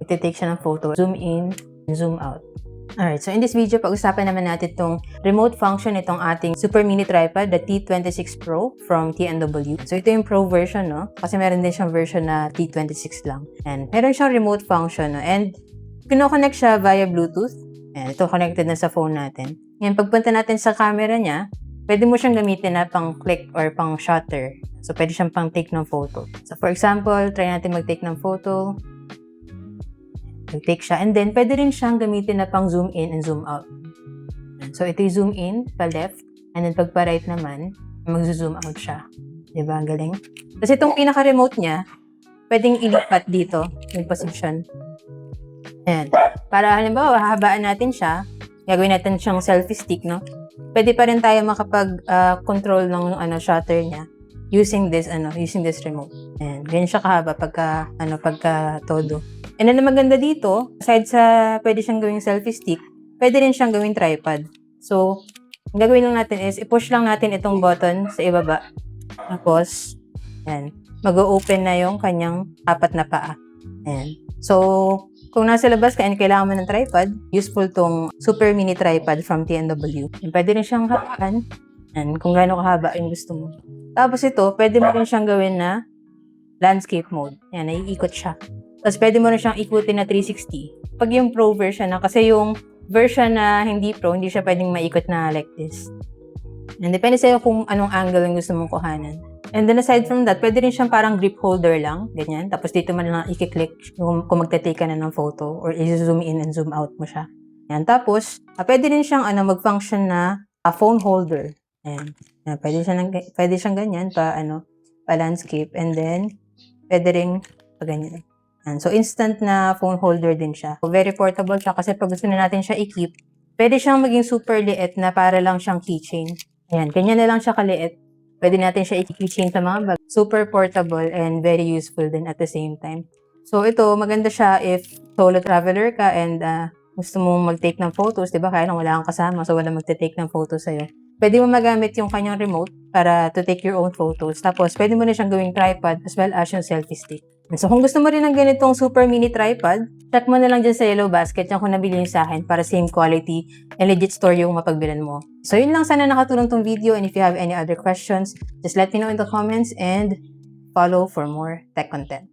Magte-take siya ng photo. Zoom in, zoom out. Alright, so in this video, pag-usapan naman natin itong remote function itong ating super mini tripod, the T26 Pro from TNW. So ito yung Pro version, no? Kasi meron din siyang version na T26 lang. And meron siyang remote function, no? And kinoconnect siya via Bluetooth. And ito connected na sa phone natin. Ngayon, pagpunta natin sa camera niya, pwede mo siyang gamitin na pang click or pang shutter. So pwede siyang pang take ng photo. So for example, try natin mag-take ng photo. Mag-take siya. And then, pwede rin siyang gamitin na pang zoom in and zoom out. So, ito yung zoom in, pa left. And then, pag pa right naman, mag-zoom out siya. Diba? Ang galing. Kasi itong pinaka-remote niya, pwedeng ilipat dito, yung position. Ayan. Para, halimbawa, hahabaan natin siya, gagawin natin siyang selfie stick, no? Pwede pa rin tayo makapag-control ng shutter niya using this remote. Ayan. Ganyan siya kahaba pagka todo. And then, maganda dito, aside sa pwede siyang gawing selfie stick, pwede rin siyang gawing tripod. So, ang gagawin lang natin is, i-push lang natin itong button sa ibaba. Tapos, ayan, mag-open na yung kanyang apat na paa. Ayan. So, kung nasa labas ka and kailangan mo ng tripod, useful tong super mini tripod from TNW. And pwede rin siyang habaan. Ayan, kung gaano kahaba yung gusto mo. Tapos ito, pwede mo rin siyang gawin na landscape mode. Ayan, naiikot siya. Tapos, pwede mo na siyang ikutin na 360. Pag yung Pro version na, kasi yung version na hindi Pro, hindi siya pwedeng maikot na like this. And depende sa'yo kung anong angle yung gusto mong kuhanan. And then, aside from that, pwede rin siyang parang grip holder lang, ganyan. Tapos, dito mo na lang i-click kung magte-take ka na ng photo or i-zoom in and zoom out mo siya. Yan. Tapos, pwede rin siyang mag-function na phone holder. Ayan. Yan. Pwede siyang ganyan pa landscape. And then, pwede rin pa ganyan. So, instant na phone holder din siya. So, very portable siya kasi pag gusto na natin siya i-keep, pwede siyang maging super liit na para lang siyang keychain. Ayan, ganyan na lang siya kaliit. Pwede natin siya i-keychain sa mga bag. Super portable and very useful din at the same time. So, ito, maganda siya if solo traveler ka and gusto mong mag-take ng photos, diba? Kaya lang wala kang kasama, so wala magte-take ng photos sa'yo. Pwede mo magamit yung kanyang remote para to take your own photos. Tapos, pwede mo na siyang gawing tripod as well as yung selfie stick. So, kung gusto mo rin ng ganitong super mini tripod, check mo na lang dyan sa yellow basket yung kung nabili nyo sa akin para same quality and legit store yung mapagbilan mo. So, yun lang. Sana nakatulong tong video, and if you have any other questions, just let me know in the comments and follow for more tech content.